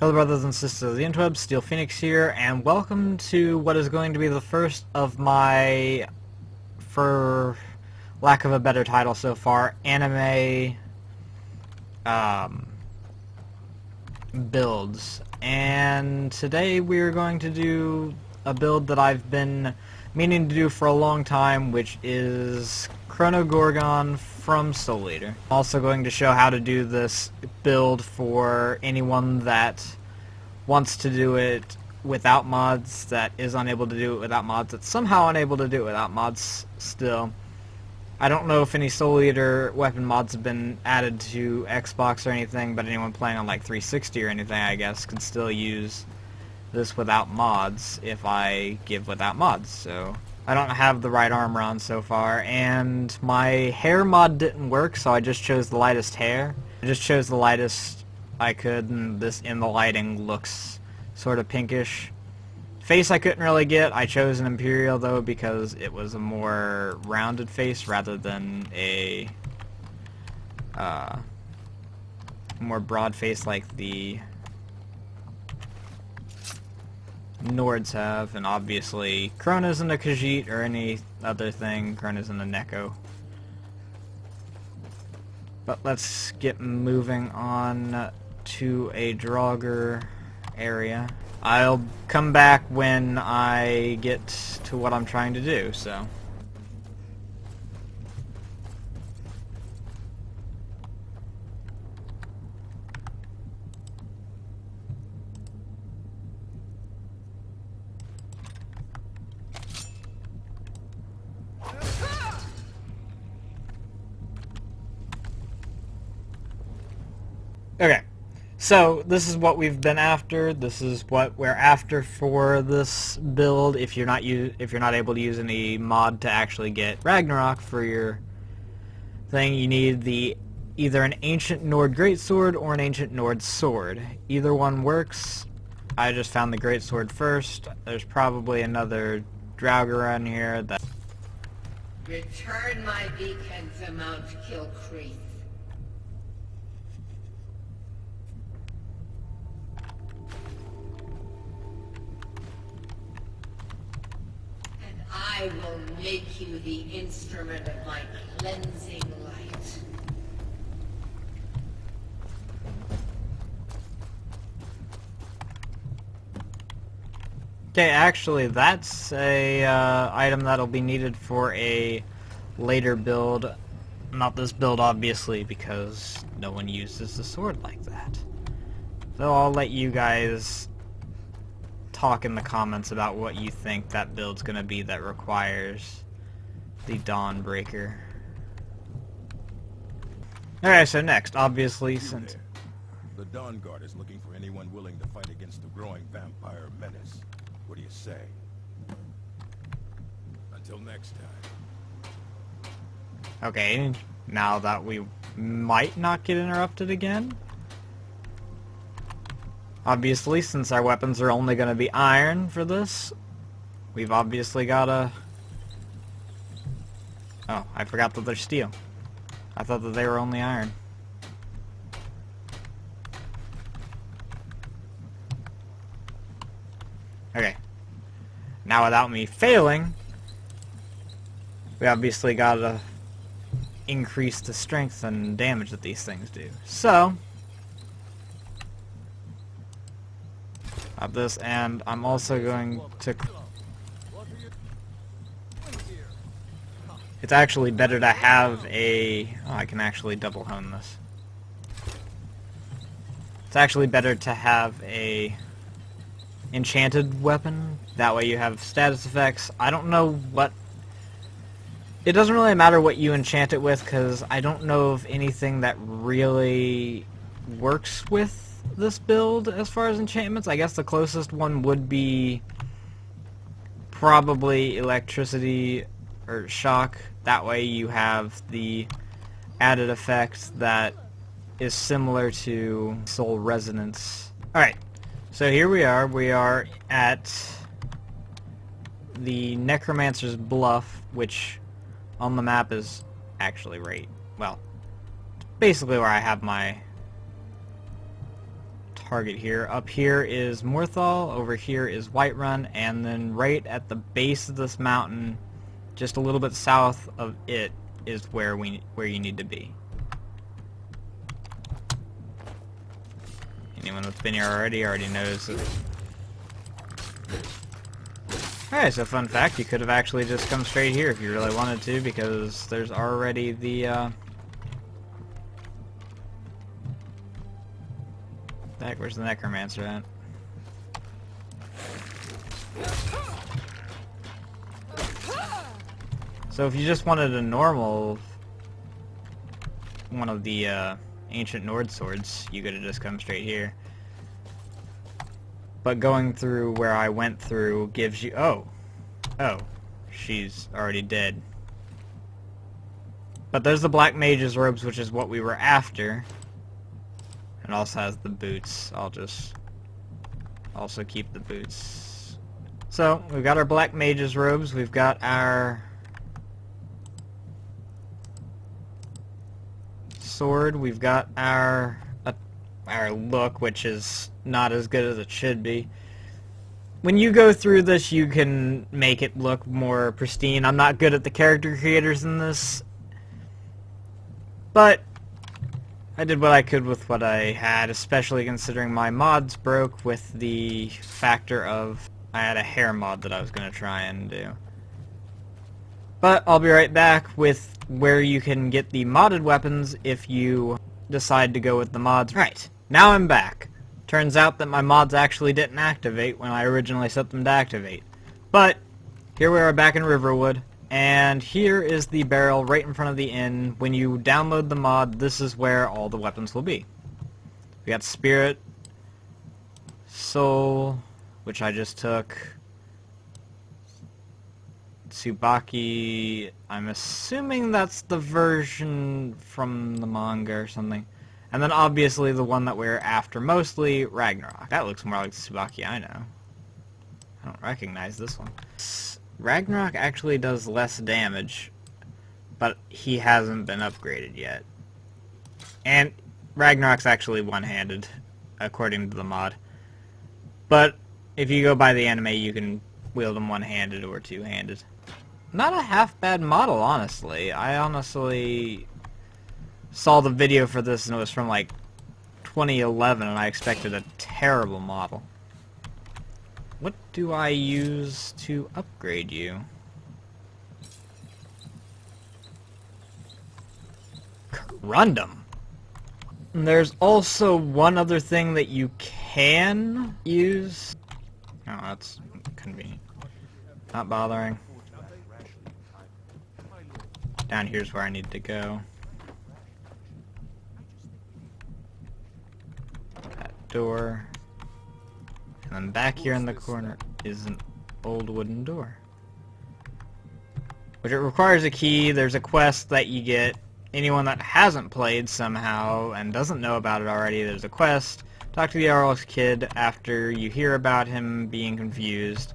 Hello brothers and sisters of the interwebs, Steel Phoenix here, and welcome to what is going to be the first of my, for lack of a better title so far, anime builds. And today we're going to do a build that I've been meaning to do for a long time, which is Crona Gorgon from Soul Eater. I'm also going to show how to do this build for anyone that wants to do it without mods, that is unable to do it without mods, that's somehow unable to do it without mods still. I don't know if any Soul Eater weapon mods have been added to Xbox or anything, but anyone playing on like 360 or anything, I guess, can still use this without mods if I give without mods. So I don't have the right armor on so far, and my hair mod didn't work, so I just chose the lightest hair. I just chose the lightest I could, and this in the lighting looks sort of pinkish. Face I couldn't really get. I chose an Imperial though because it was a more rounded face rather than a more broad face like the Nords have, and obviously Crona isn't a Khajiit or any other thing. Crona isn't a Neko. But let's get moving on to a Draugr area. I'll come back when I get to what I'm trying to do, so. Okay, so this is what we've been after. This is what we're after for this build. If you're not able to use any mod to actually get Ragnarok for your thing, you need either an Ancient Nord Greatsword or an Ancient Nord Sword. Either one works. I just found the Greatsword first. There's probably another Draugr around here that. Return my beacon to Mount Kilcreath. I will make you the instrument of my cleansing light. Okay, actually, that's a item that'll be needed for a later build. Not this build, obviously, because no one uses the sword like that. So I'll let you guys talk in the comments about what you think that build's gonna be that requires the Dawnbreaker. Alright, so next, obviously, since the Dawn Guard is looking for anyone willing to fight against the growing vampire menace. What do you say? Until next time. okay, now that we might not get interrupted again. Obviously, since our weapons are only going to be iron for this, we've obviously got to... Oh, I forgot that they're steel. I thought that they were only iron. Okay. Now without me failing, we obviously got to increase the strength and damage that these things do. So of this, and I'm also going to... It's actually better to have a... Oh, I can actually double hone this. It's actually better to have a enchanted weapon. That way you have status effects. I don't know what... It doesn't really matter what you enchant it with, because I don't know of anything that really works with this build as far as enchantments. I guess the closest one would be probably electricity or shock. That way you have the added effect that is similar to soul resonance. Alright, so here we are. We are at the Necromancer's Bluff, which on the map is actually right, well, basically where I have my target here. Up here is Morthal, over here is Whiterun, and then right at the base of this mountain, just a little bit south of it, is where you need to be. Anyone that's been here already knows it. Alright, so fun fact, you could have actually just come straight here if you really wanted to, because there's already the, heck, where's the Necromancer at? So if you just wanted a normal one of the ancient Nord swords, you could have just come straight here. But going through where I went through gives you... Oh, she's already dead. But there's the Black Mage's robes, which is what we were after. It also has the boots. I'll just also keep the boots. So, we've got our Black Mage's robes, we've got our sword, we've got our look, which is not as good as it should be. When you go through this, you can make it look more pristine. I'm not good at the character creators in this, but I did what I could with what I had, especially considering my mods broke with the factor of I had a hair mod that I was going to try and do. But I'll be right back with where you can get the modded weapons if you decide to go with the mods. Right, now I'm back. Turns out that my mods actually didn't activate when I originally set them to activate. But here we are back in Riverwood, and here is the barrel right in front of the inn. When you download the mod, this is where all the weapons will be. We got Spirit, Soul, which I just took, Tsubaki, I'm assuming that's the version from the manga or something. And then obviously the one that we're after mostly, Ragnarok. That looks more like Tsubaki I know. I don't recognize this one. Ragnarok actually does less damage, but he hasn't been upgraded yet. And Ragnarok's actually one-handed, according to the mod. But if you go by the anime, you can wield him one-handed or two-handed. Not a half-bad model, honestly. I honestly saw the video for this and it was from like 2011 and I expected a terrible model. What do I use to upgrade you? Corundum. And there's also one other thing that you can use. Oh, that's convenient. Not bothering. Down here's where I need to go. That door. And then back here in the corner is an old wooden door. Which it requires a key. There's a quest that you get. Anyone that hasn't played somehow and doesn't know about it already, there's a quest. Talk to the Arl's kid after you hear about him being confused.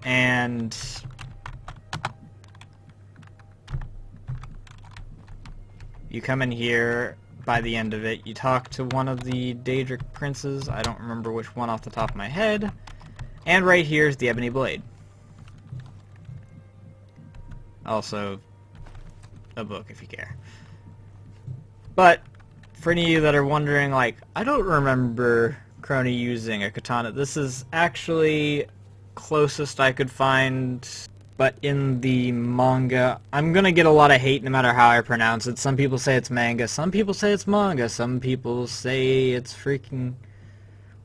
And you come in here. By the end of it, you talk to one of the Daedric princes. I don't remember which one off the top of my head. And right here is the Ebony Blade. Also, a book if you care. But for any of you that are wondering, like, I don't remember Crona using a katana. This is actually closest I could find. But in the manga, I'm gonna get a lot of hate no matter how I pronounce it. Some people say it's manga, some people say it's manga, some people say it's freaking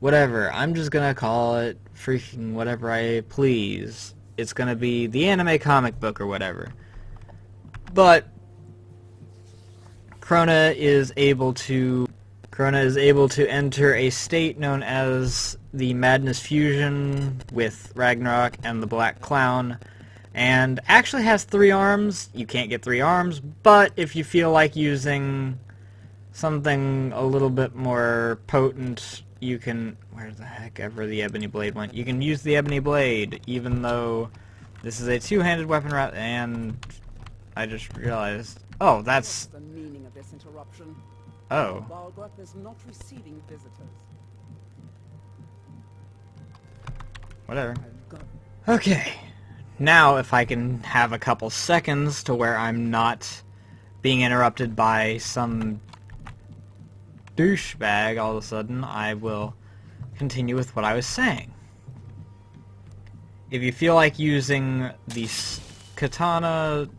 whatever. I'm just gonna call it freaking whatever I please. It's gonna be the anime comic book or whatever. But Crona is able to enter a state known as the Madness Fusion with Ragnarok and the Black Clown. And actually has 3 arms. You can't get 3 arms, but if you feel like using something a little bit more potent, you can... Where the heck ever the Ebony Blade went? You can use the Ebony Blade, even though this is a two-handed weapon, and I just realized... Oh, that's... The meaning of this interruption. Oh. Balgrup is not receiving visitors. Whatever. Okay. Now, if I can have a couple seconds to where I'm not being interrupted by some douchebag all of a sudden, I will continue with what I was saying. If you feel like using the katana,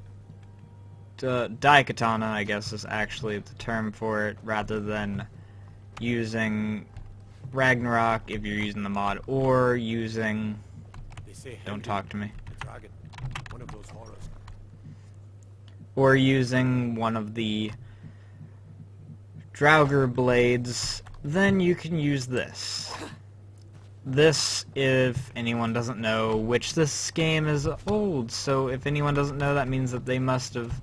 daikatana, I guess is actually the term for it, rather than using Ragnarok if you're using the mod, or using... Don't talk to me. Or using one of the Draugr blades, then you can use this. This, if anyone doesn't know, which this game is old, so if anyone doesn't know, that means that they must have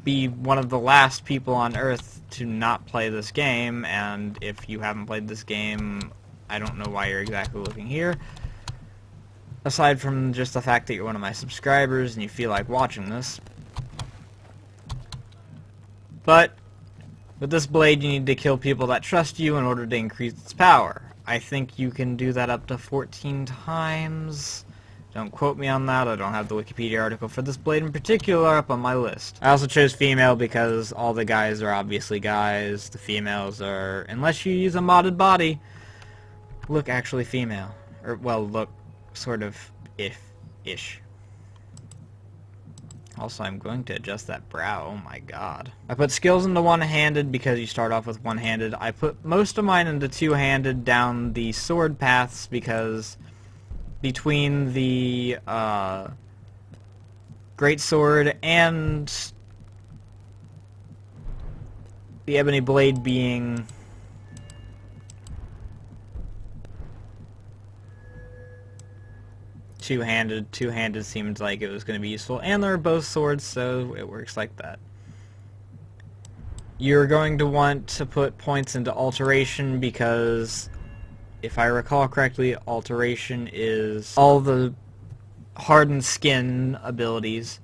be one of the last people on Earth to not play this game, and if you haven't played this game, I don't know why you're exactly looking here. Aside from just the fact that you're one of my subscribers and you feel like watching this. But with this blade, you need to kill people that trust you in order to increase its power. I think you can do that up to 14 times. Don't quote me on that. I don't have the Wikipedia article for this blade in particular up on my list. I also chose female because all the guys are obviously guys. The females are, unless you use a modded body, look actually female. Or, well, look sort of ish. Also, I'm going to adjust that brow. Oh my god. I put skills into one-handed because you start off with one-handed. I put most of mine into two-handed down the sword paths because between the great sword and the ebony blade being two-handed seemed like it was going to be useful, and they're both swords, so it works like that. You're going to want to put points into Alteration because, if I recall correctly, Alteration is all the hardened skin abilities.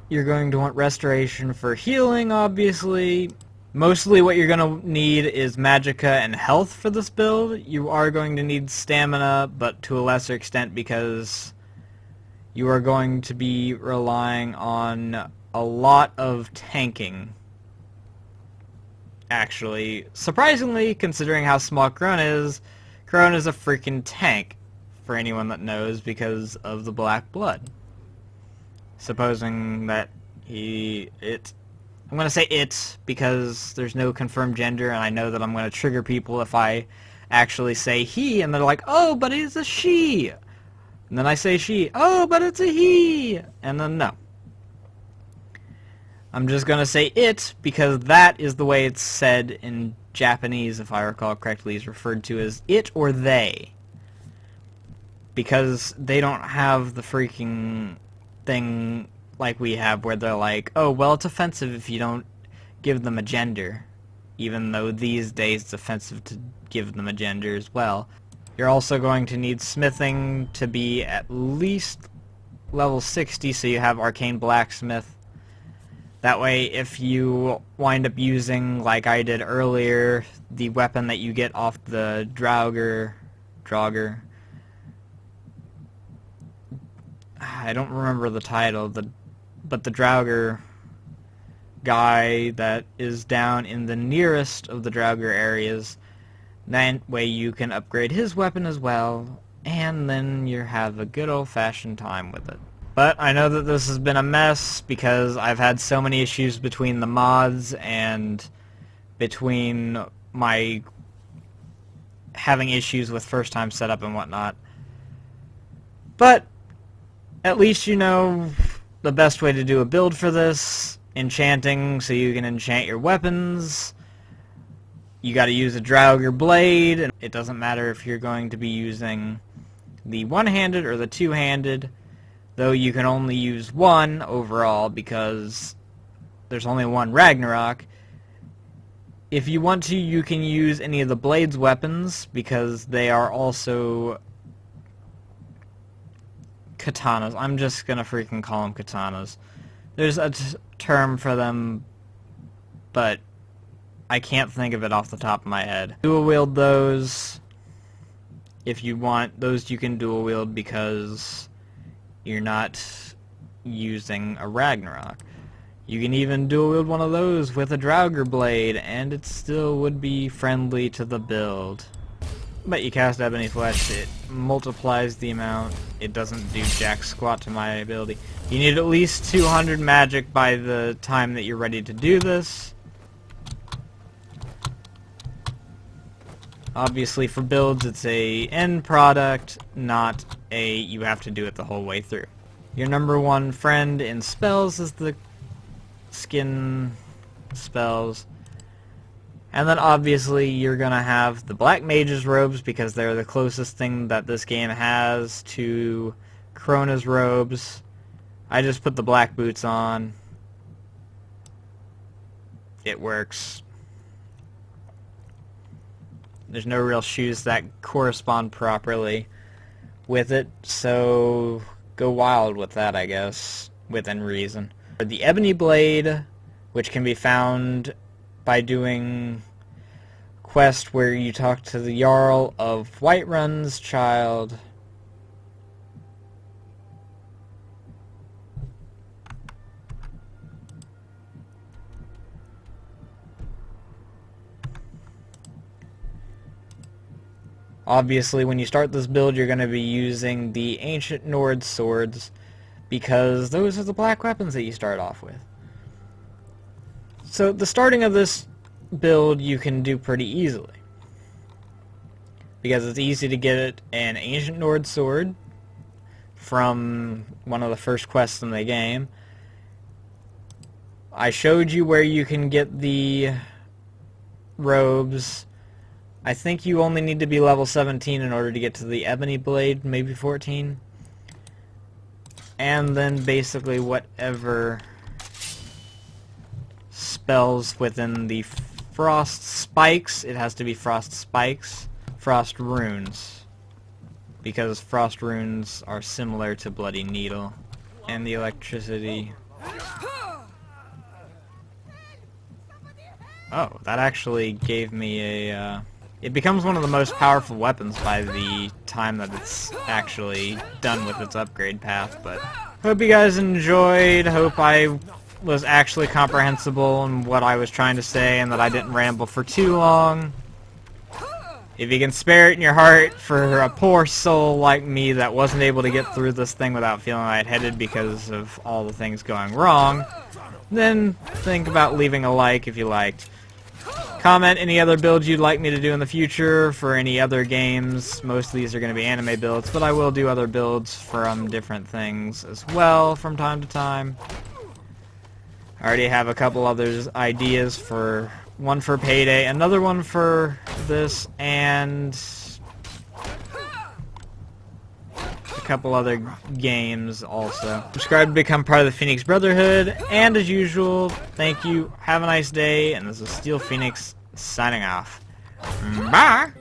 You're going to want Restoration for healing, obviously. Mostly what you're going to need is Magicka and health for this build. You are going to need stamina, but to a lesser extent because you are going to be relying on a lot of tanking. Actually, surprisingly, considering how small Crona is a freaking tank, for anyone that knows, because of the black blood. Supposing that I'm going to say it because there's no confirmed gender, and I know that I'm going to trigger people if I actually say he, and they're like, oh, but it's a she! And then I say she, oh, but it's a he! And then no. I'm just going to say it because that is the way it's said in Japanese, if I recall correctly, is referred to as it or they. Because they don't have the freaking thing like we have where they're like, oh, well, it's offensive if you don't give them a gender. Even though these days it's offensive to give them a gender as well. You're also going to need smithing to be at least level 60, so you have Arcane Blacksmith. That way, if you wind up using, like I did earlier, the weapon that you get off the Draugr, I don't remember the title, but the Draugr guy that is down in the nearest of the Draugr areas, that way you can upgrade his weapon as well, and then you have a good old-fashioned time with it. But I know that this has been a mess because I've had so many issues between the mods and between my having issues with first-time setup and whatnot. But at least you know the best way to do a build for this. Enchanting, so you can enchant your weapons. You gotta use a Draugr blade, and it doesn't matter if you're going to be using the one-handed or the two-handed, though you can only use one overall because there's only one Ragnarok. If you want to, you can use any of the Blade's weapons because they are also katanas. I'm just gonna freaking call them katanas. There's a term for them, but I can't think of it off the top of my head. Dual wield those, If you want, those you can dual wield because you're not using a Ragnarok. You can even dual wield one of those with a Draugr blade, and it still would be friendly to the build. But you cast Ebony Flesh, it multiplies the amount. It doesn't do jack squat to my ability. You need at least 200 magic by the time that you're ready to do this. Obviously for builds it's a end product, not a you have to do it the whole way through. Your number one friend in spells is the skin spells. And then obviously you're gonna have the Black Mage's robes because they're the closest thing that this game has to Crona's robes. I just put the black boots on. It works. There's no real shoes that correspond properly with it, so go wild with that, I guess, within reason. The Ebony Blade, which can be found by doing quest where you talk to the Jarl of Whiterun's child. Obviously, when you start this build, you're going to be using the Ancient Nord swords, because those are the black weapons that you start off with. So, the starting of this build you can do pretty easily, because it's easy to get an Ancient Nord sword from one of the first quests in the game. I showed you where you can get the robes. I think you only need to be level 17 in order to get to the Ebony Blade, maybe 14. And then basically whatever spells within the Frost Spikes, it has to be Frost Spikes, Frost Runes, because Frost Runes are similar to Bloody Needle, and the Electricity. Oh, that actually gave me a, it becomes one of the most powerful weapons by the time that it's actually done with its upgrade path, but hope you guys enjoyed, hope I was actually comprehensible in what I was trying to say and that I didn't ramble for too long. If you can spare it in your heart for a poor soul like me that wasn't able to get through this thing without feeling lightheaded because of all the things going wrong, then think about leaving a like if you liked. Comment any other builds you'd like me to do in the future for any other games. Most of these are going to be anime builds, but I will do other builds from different things as well from time to time. I already have a couple other ideas, for one for Payday, another one for this, and a couple other games also. Subscribe to become part of the Phoenix Brotherhood, and as usual, thank you, have a nice day, and this is Steel Phoenix signing off. Bye!